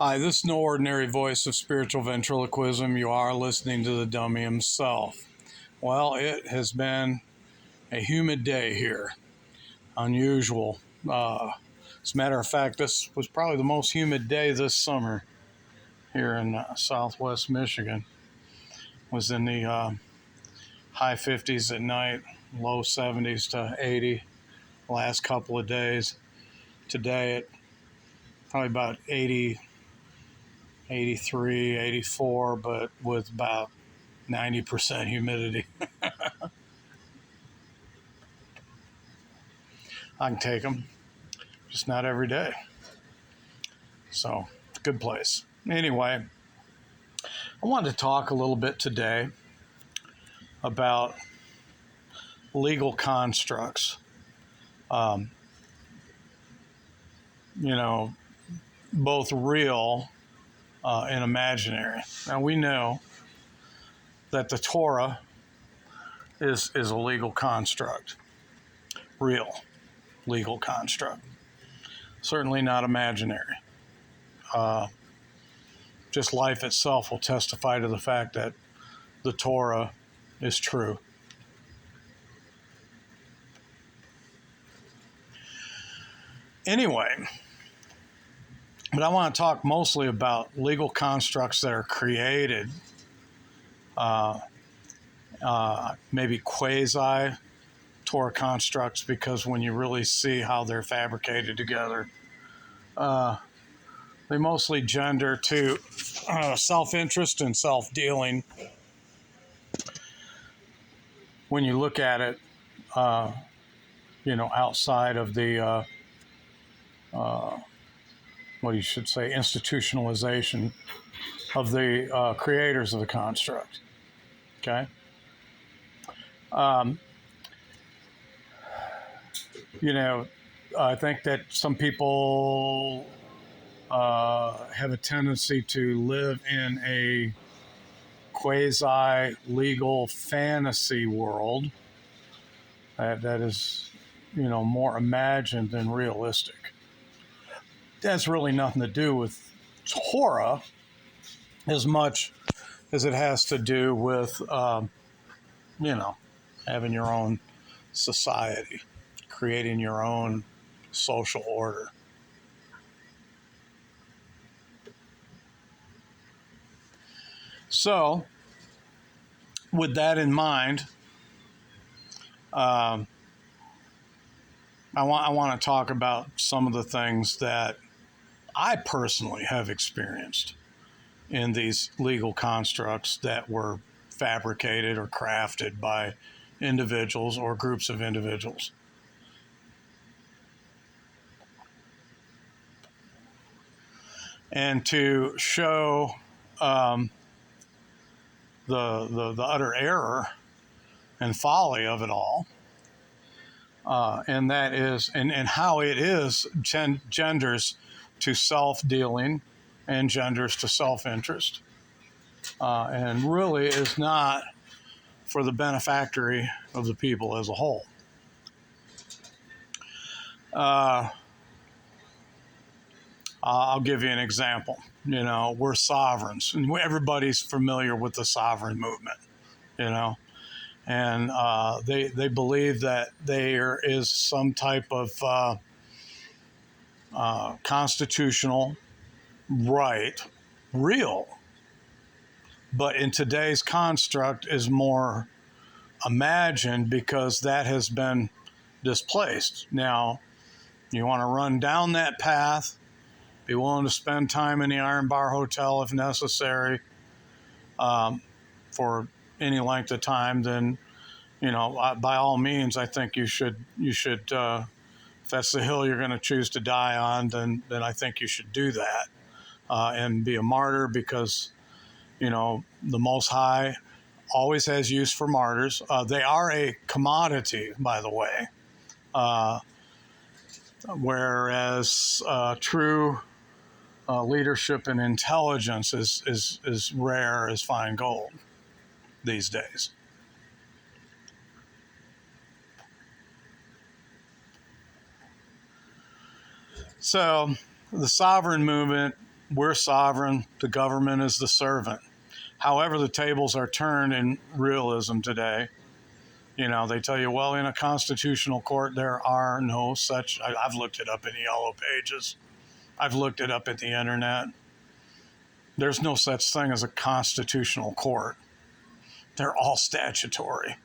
Hi, this is no ordinary voice of spiritual ventriloquism. You are listening to the dummy himself. Well, it has been a humid day here. Unusual. As a matter of fact, this was probably the most humid day this summer here in southwest Michigan. It was in the high 50s at night, low 70s to 80 last couple of days. Today, it probably about 80, 83, 84, but with about 90% humidity. I can take them, just not every day. So, it's a good place. Anyway, I wanted to talk a little bit today about legal constructs. Um, you know, both real and imaginary. Now, we know that the Torah is a legal construct, real legal construct, certainly not imaginary. Just life itself will testify to the fact that the Torah is true. Anyway, but I want to talk mostly about legal constructs that are created, maybe quasi-Torah constructs, because when you really see how they're fabricated together, they mostly gender to self-interest and self-dealing. When you look at it, outside of the, what you should say, institutionalization of the creators of the construct. Okay? I think that some people have a tendency to live in a quasi-legal fantasy world that is, more imagined than realistic. That's really nothing to do with Torah as much as it has to do with, having your own society, creating your own social order. So, with that in mind, I want to talk about some of the things that I personally have experienced in these legal constructs that were fabricated or crafted by individuals or groups of individuals. And to show the utter error and folly of it all, and that is, and how it is genders to self-dealing and genders to self-interest, and really is not for the benefactory of the people as a whole. I'll give you an example. We're sovereigns, and everybody's familiar with the sovereign movement, and they believe that there is some type of constitutional right, real, but in today's construct is more imagined because that has been displaced. Now, you want to run down that path, be willing to spend time in the Iron Bar Hotel if necessary, for any length of time, then, by all means, I think you should, if that's the hill you're going to choose to die on, then I think you should do that, and be a martyr, because, the Most High always has use for martyrs. They are a commodity, by the way, whereas true leadership and intelligence is rare as fine gold these days. So the sovereign movement we're sovereign, the government is the servant. However, the tables are turned in realism today. They tell you, well, in a constitutional court, there are no such. I've looked it up in the yellow pages. I've looked it up at the internet. There's no such thing as a constitutional court. They're all statutory,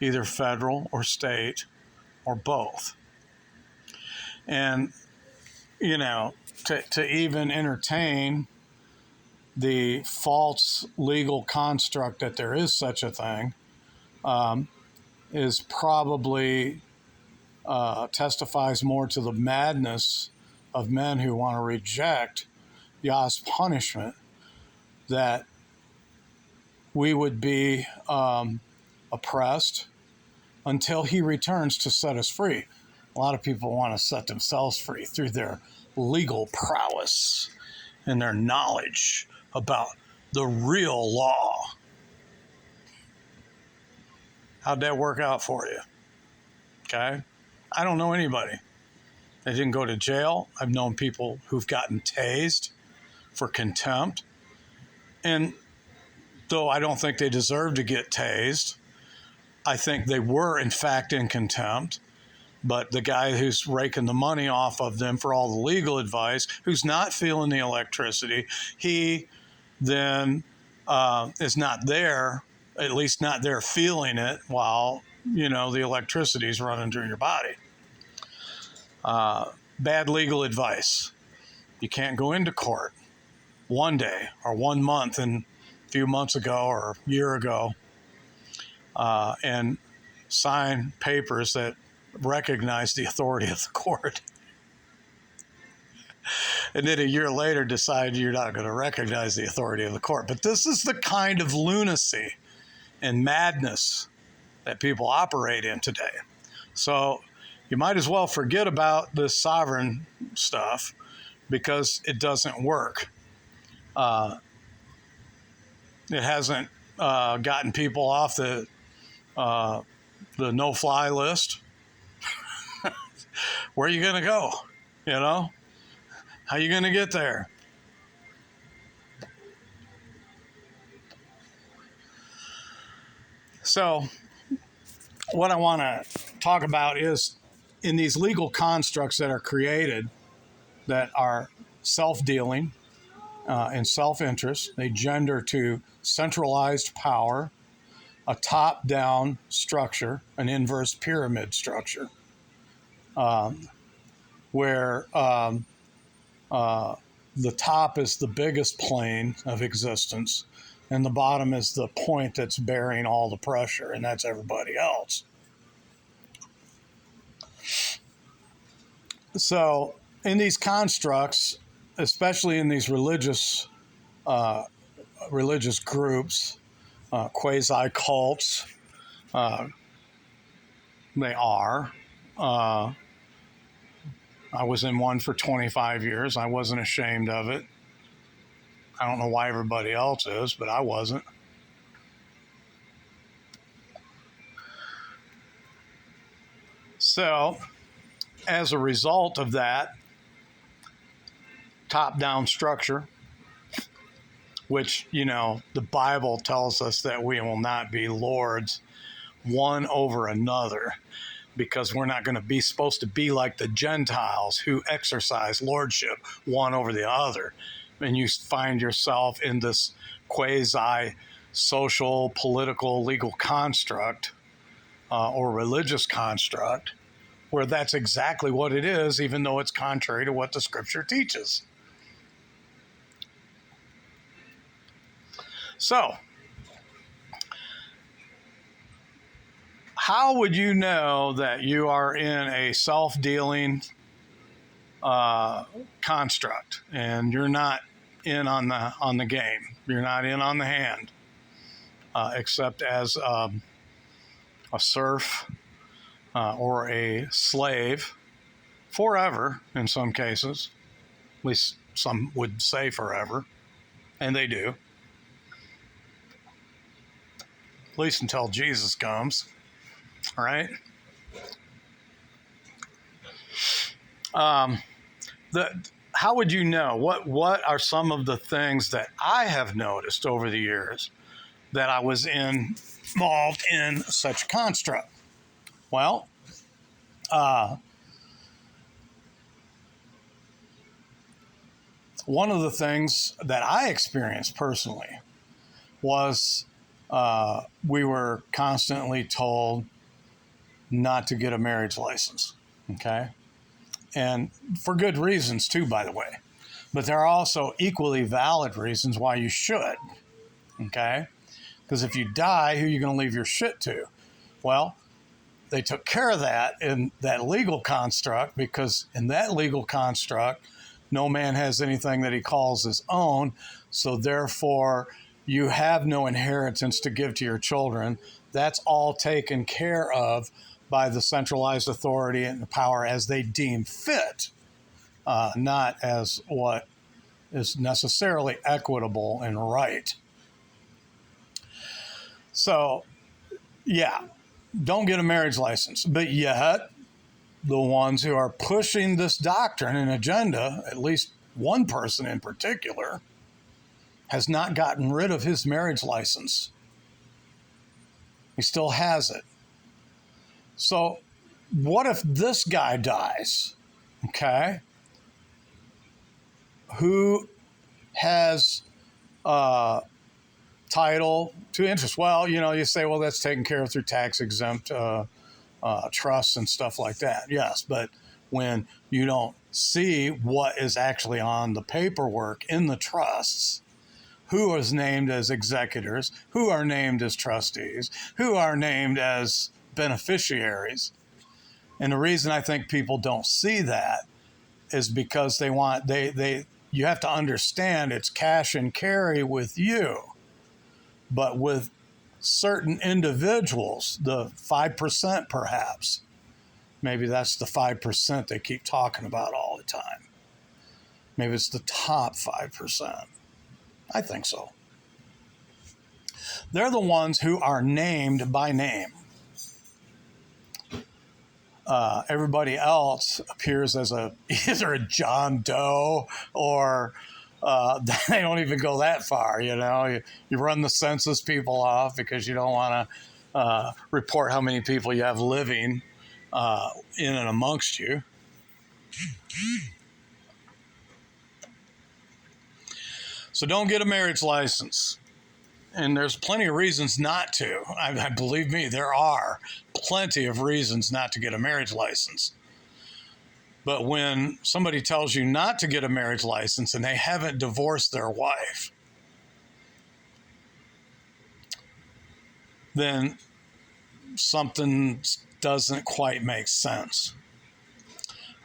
either federal or state or both. And, to even entertain the false legal construct that there is such a thing is probably testifies more to the madness of men who want to reject Yah's punishment, that we would be oppressed until he returns to set us free. A lot of people want to set themselves free through their legal prowess and their knowledge about the real law. How'd that work out for you? Okay? I don't know anybody that didn't go to jail. I've known people who've gotten tased for contempt. And though I don't think they deserve to get tased, I think they were, in fact, in contempt. But the guy who's raking the money off of them for all the legal advice, who's not feeling the electricity, he then is not there, at least not there feeling it while, the electricity is running through your body. Bad legal advice. You can't go into court one day or 1 month and a few months ago or a year ago and sign papers that recognize the authority of the court. And then a year later decide you're not going to recognize the authority of the court. But this is the kind of lunacy and madness that people operate in today. So you might as well forget about this sovereign stuff because it doesn't work. It hasn't gotten people off the no-fly list. Where are you going to go? How are you going to get there? So what I want to talk about is in these legal constructs that are created that are self-dealing and self-interest, they gender to centralized power, a top-down structure, an inverse pyramid structure, where the top is the biggest plane of existence, and the bottom is the point that's bearing all the pressure, and that's everybody else. So in these constructs, especially in these religious groups, quasi-cults, they are. I was in one for 25 years. I wasn't ashamed of it. I don't know why everybody else is, but I wasn't. So, as a result of that top-down structure, which, the Bible tells us that we will not be lords one over another, because we're not going to be supposed to be like the Gentiles who exercise lordship one over the other. And you find yourself in this quasi-social, political, legal construct or religious construct where that's exactly what it is, even though it's contrary to what the scripture teaches. So, how would you know that you are in a self-dealing construct and you're not in on the game? You're not in on the hand, except as a serf or a slave forever in some cases. At least some would say forever, and they do. At least until Jesus comes. All right. how would you know? What are some of the things that I have noticed over the years that I was involved in such a construct? Well, one of the things that I experienced personally was we were constantly told not to get a marriage license, okay? And for good reasons too, by the way. But there are also equally valid reasons why you should, okay? Because if you die, who are you going to leave your shit to? Well, they took care of that in that legal construct, because in that legal construct, no man has anything that he calls his own. So therefore, you have no inheritance to give to your children. That's all taken care of by the centralized authority and the power as they deem fit, not as what is necessarily equitable and right. So, yeah, don't get a marriage license. But yet, the ones who are pushing this doctrine and agenda, at least one person in particular, has not gotten rid of his marriage license. He still has it. So, what if this guy dies? Okay? Who has title to interest? Well, you say, well, that's taken care of through tax exempt trusts and stuff like that. Yes, but when you don't see what is actually on the paperwork in the trusts, who is named as executors, who are named as trustees, who are named as beneficiaries. And the reason I think people don't see that is because you have to understand it's cash and carry with you, but with certain individuals, the 5% perhaps, maybe that's the 5% they keep talking about all the time. Maybe it's the top 5%. I think so. They're the ones who are named by name. Everybody else appears as either a John Doe or they don't even go that far. You run the census people off because you don't want to report how many people you have living in and amongst you. So don't get a marriage license. And there's plenty of reasons not to. I believe me, there are plenty of reasons not to get a marriage license. But when somebody tells you not to get a marriage license and they haven't divorced their wife, then something doesn't quite make sense.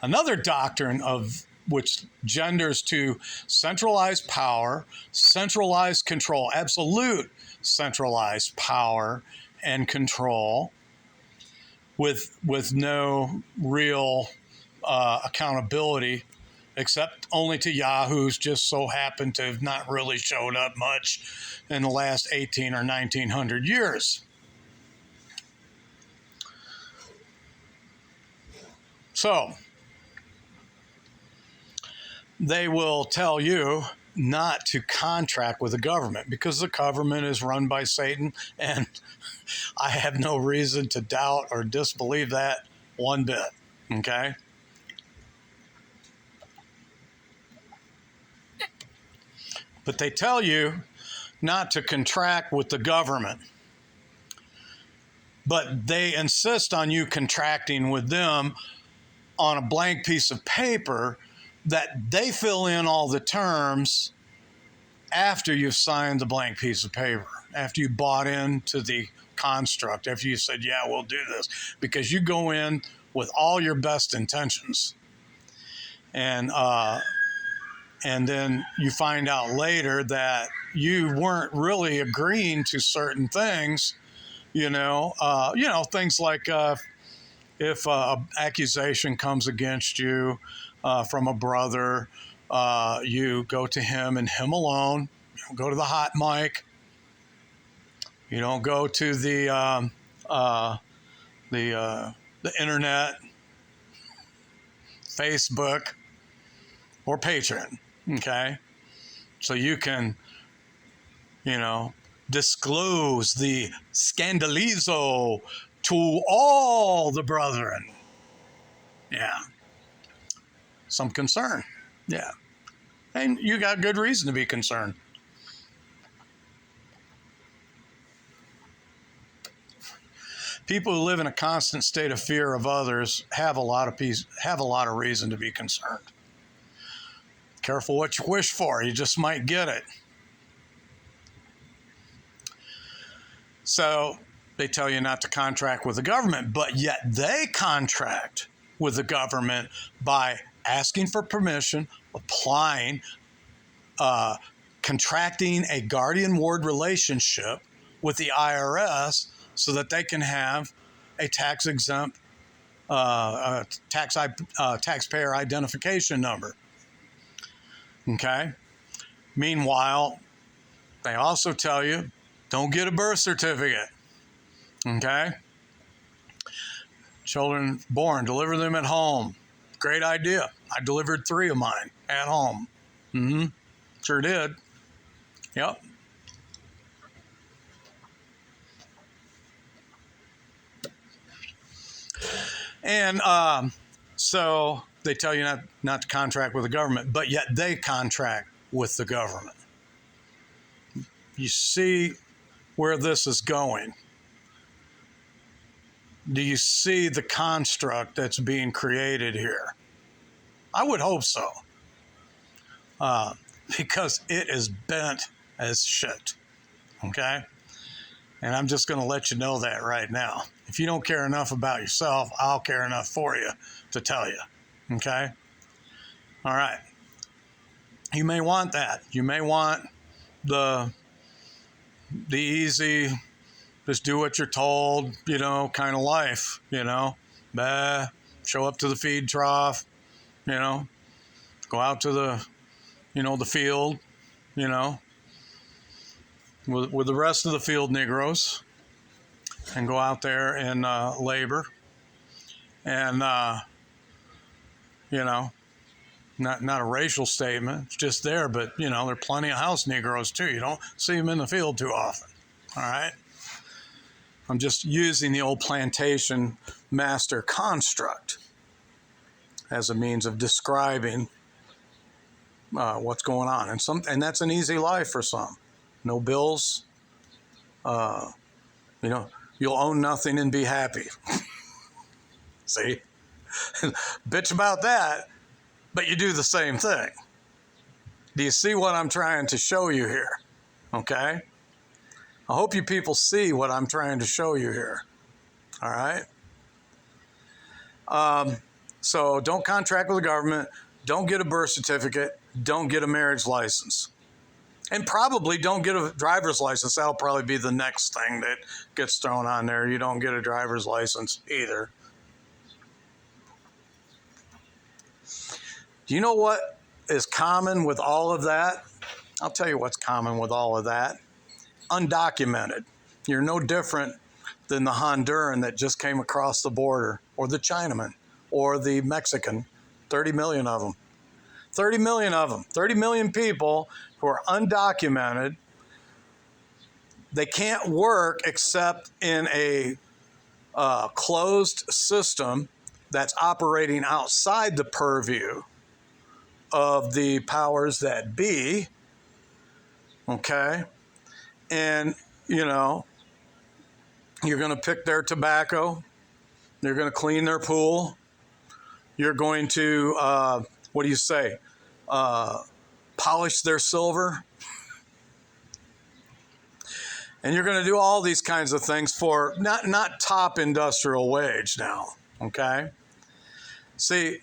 Another doctrine of which genders to centralized power, centralized control, absolute centralized power and control with no real accountability, except only to yahoos just so happen to have not really showed up much in the last 18 or 1900 years. So, they will tell you not to contract with the government because the government is run by Satan, and I have no reason to doubt or disbelieve that one bit, okay? But they tell you not to contract with the government, but they insist on you contracting with them on a blank piece of paper that they fill in all the terms after you've signed the blank piece of paper, after you bought into the construct, after you said, yeah, we'll do this, because you go in with all your best intentions. And then you find out later that you weren't really agreeing to certain things, things like if an accusation comes against you from a brother, you go to him and him alone. You don't go to the hot mic. You don't go to the internet, Facebook, or patron, okay? So you can, disclose the scandalizo to all the brethren. Yeah. Some concern. Yeah. And you got good reason to be concerned. People who live in a constant state of fear of others have a lot of reason to be concerned. Careful what you wish for. You just might get it. So they tell you not to contract with the government, but yet they contract with the government by asking for permission, applying, contracting a guardian ward relationship with the IRS so that they can have a tax-exempt taxpayer identification number. Okay? Meanwhile, they also tell you, don't get a birth certificate. Okay? Children born, deliver them at home. Great idea. I delivered 3 of mine at home. Sure did. Yep. And so they tell you not to contract with the government, but yet they contract with the government. You see where this is going? Do you see the construct that's being created here? I would hope so. Because it is bent as shit. Okay? And I'm just going to let you know that right now. If you don't care enough about yourself, I'll care enough for you to tell you. Okay? All right. You may want that. You may want the easy, just do what you're told, kind of life, show up to the feed trough, go out to the, the field, with the rest of the field Negroes, and go out there and labor. And, not a racial statement, it's just there, but, there are plenty of house Negroes too. You don't see them in the field too often. All right? I'm just using the old plantation master construct as a means of describing what's going on. And that's an easy life for some. No bills. You'll own nothing and be happy. See? Bitch about that, but you do the same thing. Do you see what I'm trying to show you here? Okay? I hope you people see what I'm trying to show you here. All right? So don't contract with the government. Don't get a birth certificate. Don't get a marriage license. And probably don't get a driver's license. That'll probably be the next thing that gets thrown on there. You don't get a driver's license either. Do you know what is common with all of that? I'll tell you what's common with all of that. Undocumented. You're no different than the Honduran that just came across the border, or the Chinaman, or the Mexican. 30 million of them. 30 million of them. 30 million people who are undocumented. They can't work except in a closed system that's operating outside the purview of the powers that be. Okay? And, you're going to pick their tobacco. You're going to clean their pool. You're going to, polish their silver. And you're going to do all these kinds of things for not top industrial wage now, okay? See,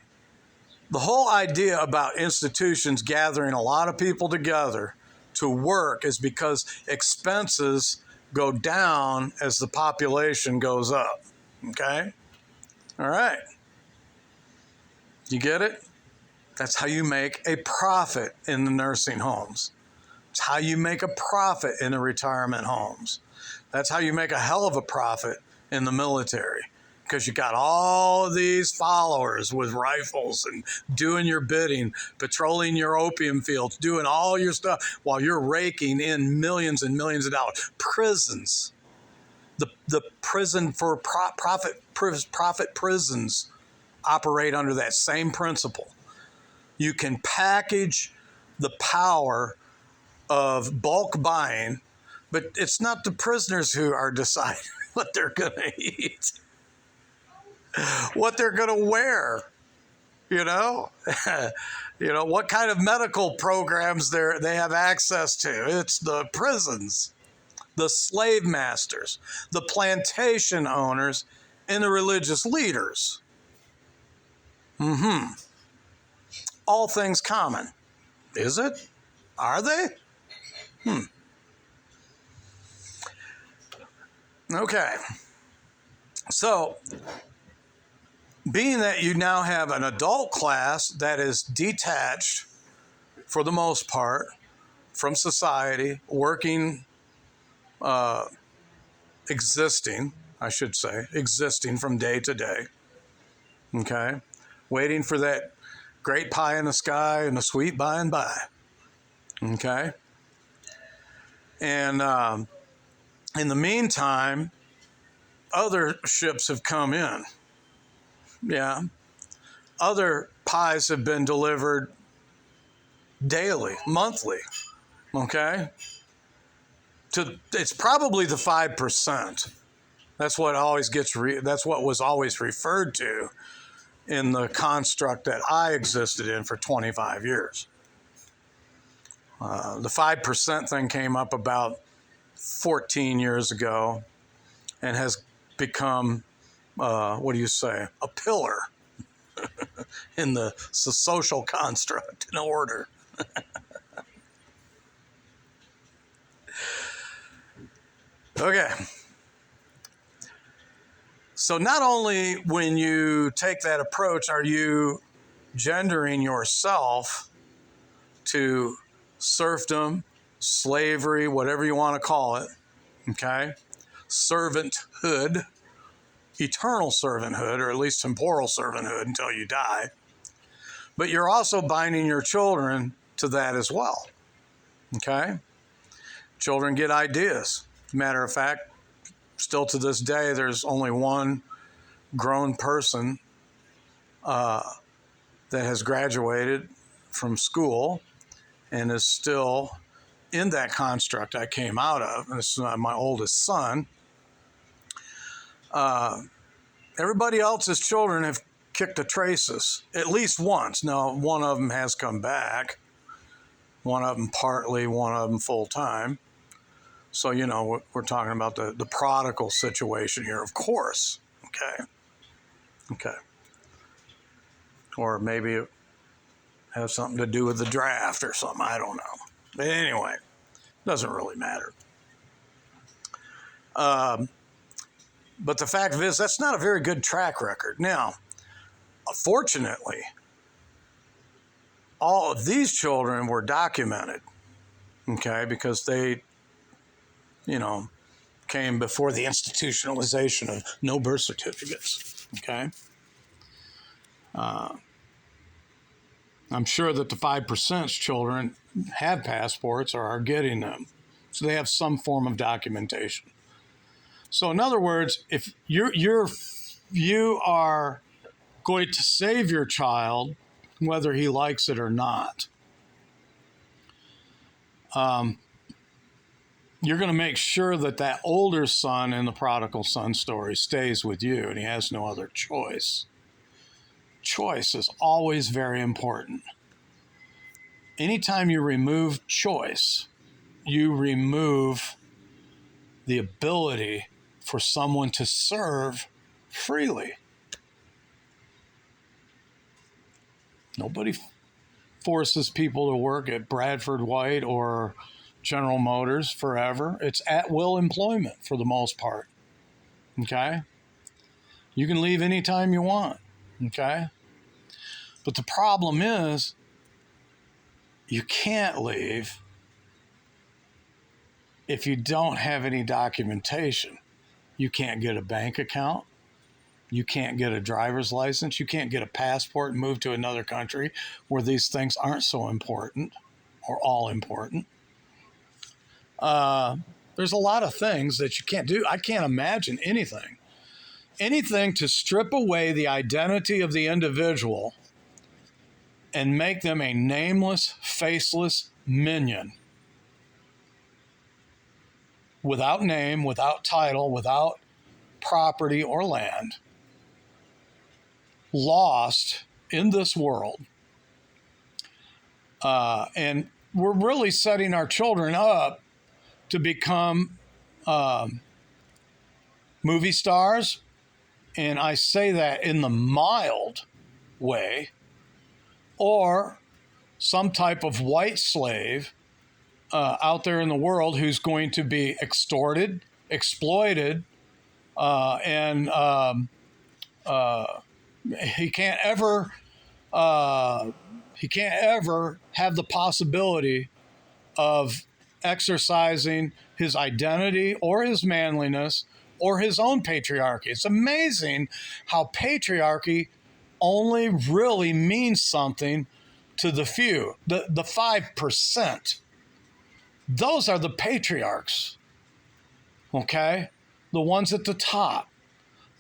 the whole idea about institutions gathering a lot of people together to work is because expenses go down as the population goes up, okay? All right. You get it? That's how you make a profit in the nursing homes. It's how you make a profit in the retirement homes. That's how you make a hell of a profit in the military. because you got all of these followers with rifles and doing your bidding, patrolling your opium fields, doing all your stuff while you're raking in millions and millions of dollars. Prisons, the prison for profit prisons operate under that same principle. You can package the power of bulk buying, but it's not the prisoners who are deciding what they're going to eat, what they're going to wear, you know, what kind of medical programs they have access to. It's the prisons, the slave masters, the plantation owners, and the religious leaders. All things common. Is it? Are they? Okay. So, being that you now have an adult class that is detached, for the most part, from society, working, existing from day to day, okay, waiting for that great pie in the sky and the sweet by and by, okay, and in the meantime, other ships have come in. Yeah. Other pies have been delivered daily, monthly. Okay. It's probably the 5%. That's what was always referred to in the construct that I existed in for 25 years. The 5% thing came up about 14 years ago and has become, a pillar in the social construct and order. Okay. So not only when you take that approach are you gendering yourself to serfdom, slavery, whatever you want to call it, okay? Servanthood, eternal servanthood, or at least temporal servanthood until you die. But you're also binding your children to that as well, okay? Children get ideas. Matter of fact, still to this day, there's only one grown person that has graduated from school and is still in that construct I came out of. And this is my oldest son. Everybody else's children have kicked the traces at least once. Now, one of them has come back. One of them partly, one of them full time. So, we're talking about the prodigal situation here, of course. Okay. Or maybe it has something to do with the draft or something. I don't know. But anyway, doesn't really matter. But the fact is, that's not a very good track record. Now, fortunately, all of these children were documented, okay, because they, came before the institutionalization of no birth certificates, okay? I'm sure that the 5%'s children have passports or are getting them, so they have some form of documentation. So in other words, if you are going to save your child, whether he likes it or not, you're going to make sure that older son in the prodigal son story stays with you and he has no other choice. Choice is always very important. Anytime you remove choice, you remove the ability for someone to serve freely. Nobody forces people to work at Bradford White or General Motors forever. It's at-will employment for the most part, okay? You can leave anytime you want, okay? But the problem is you can't leave if you don't have any documentation. You can't get a bank account. You can't get a driver's license. You can't get a passport and move to another country where these things aren't so important or all important. There's a lot of things that you can't do. I can't imagine anything to strip away the identity of the individual and make them a nameless, faceless minion. Without name, without title, without property or land, lost in this world. And we're really setting our children up to become movie stars. And I say that in the mild way, or some type of white slave out there in the world who's going to be extorted, exploited, and he can't ever have the possibility of exercising his identity or his manliness or his own patriarchy. It's amazing how patriarchy only really means something to the few, the 5%. Those are the patriarchs, okay? The ones at the top,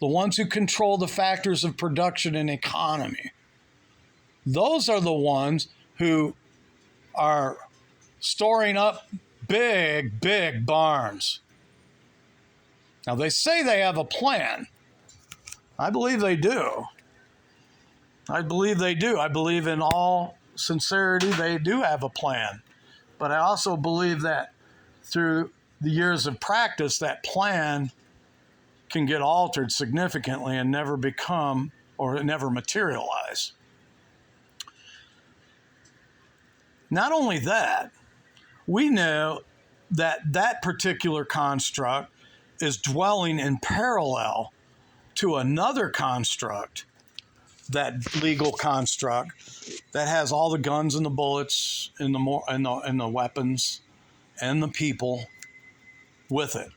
the ones who control the factors of production and economy. Those are the ones who are storing up big, big barns. Now, they say they have a plan. I believe they do. I believe in all sincerity they do have a plan. But I also believe that through the years of practice, that plan can get altered significantly and never become or never materialize. Not only that, we know that that particular construct is dwelling in parallel to another construct, that legal construct that has all the guns and the bullets and the weapons and the people with it.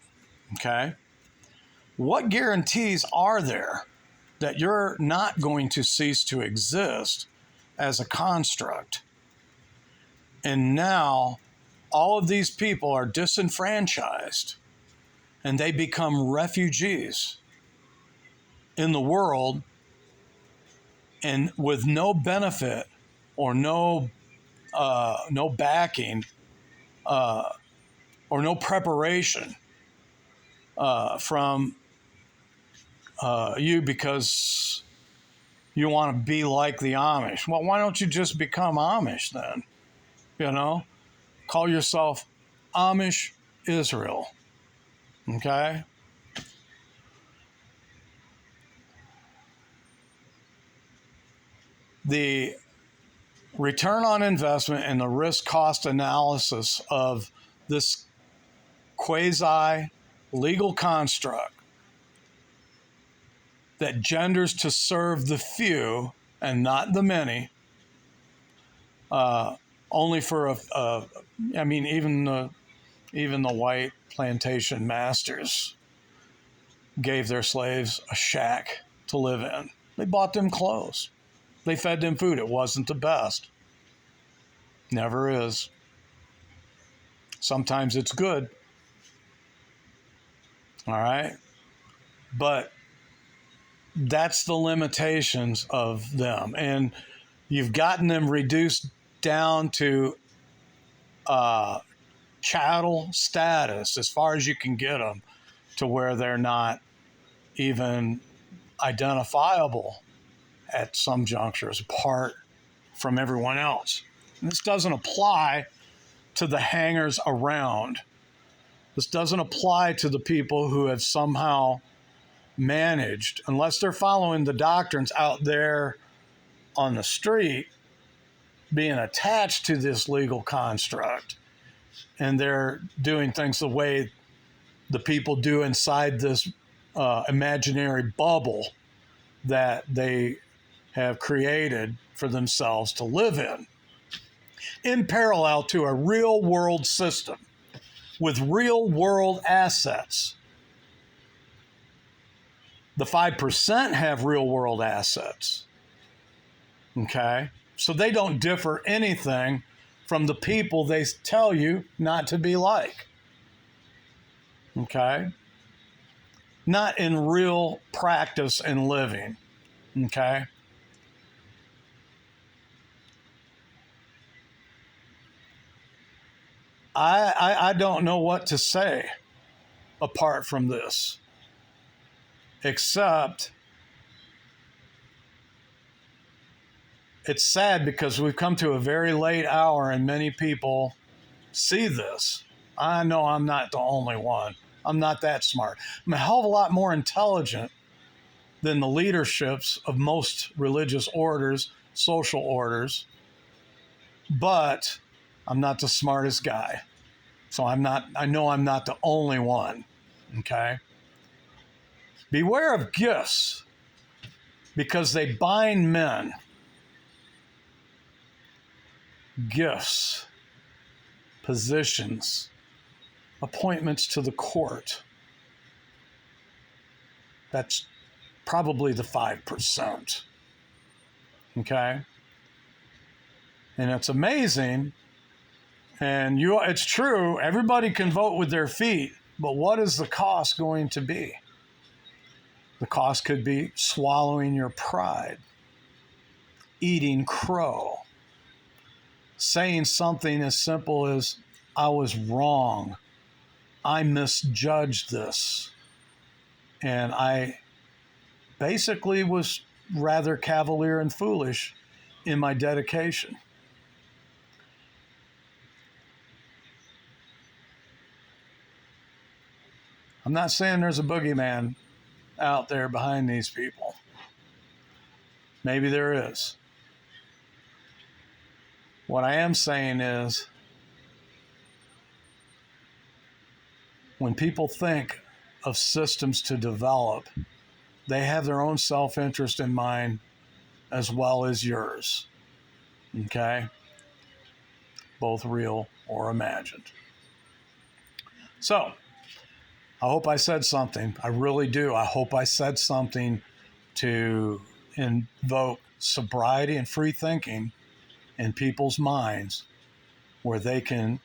Okay? What guarantees are there that you're not going to cease to exist as a construct? And now all of these people are disenfranchised and they become refugees in the world, and with no benefit or no backing or no preparation from you, because you want to be like the Amish. Well, why don't you just become Amish then? You know, call yourself Amish Israel. Okay? The return on investment and the risk cost analysis of this quasi legal construct that genders to serve the few and not the many, only for even the white plantation masters gave their slaves a shack to live in. They bought them clothes. They fed them food. It wasn't the best. Never is. Sometimes it's good. All right? But that's the limitations of them. And you've gotten them reduced down to chattel status as far as you can get them, to where they're not even identifiable at some junctures apart from everyone else. And this doesn't apply to the hangers around. This doesn't apply to the people who have somehow managed, unless they're following the doctrines out there on the street, being attached to this legal construct, and they're doing things the way the people do inside this imaginary bubble that they have created for themselves to live in parallel to a real world system with real world assets The 5% have real world assets. Okay? So they don't differ anything from the people they tell you not to be like. Okay? Not in real practice and living. Okay? I don't know what to say apart from this, except it's sad because we've come to a very late hour and many people see this. I know I'm not the only one. I'm not that smart. I'm a hell of a lot more intelligent than the leaderships of most religious orders, social orders, but I'm not the smartest guy. So I know I'm not the only one. Okay? Beware of gifts because they bind men. Gifts, positions, appointments to the court. That's probably the 5%. Okay? And it's amazing. And it's true, everybody can vote with their feet, but what is the cost going to be? The cost could be swallowing your pride, eating crow, saying something as simple as, I was wrong, I misjudged this, and I basically was rather cavalier and foolish in my dedication. I'm not saying there's a boogeyman out there behind these people. Maybe there is. What I am saying is, when people think of systems to develop, they have their own self-interest in mind as well as yours. Okay? Both real or imagined. So, I hope I said something. I really do. I hope I said something to invoke sobriety and free thinking in people's minds where they can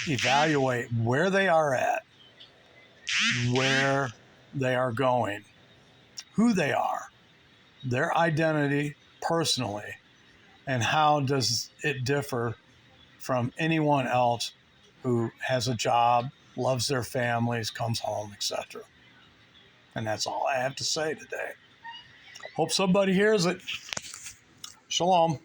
evaluate where they are at, where they are going, who they are, their identity personally, and how does it differ from anyone else who has a job, loves their families, comes home, etc. And that's all I have to say today. Hope somebody hears it. Shalom.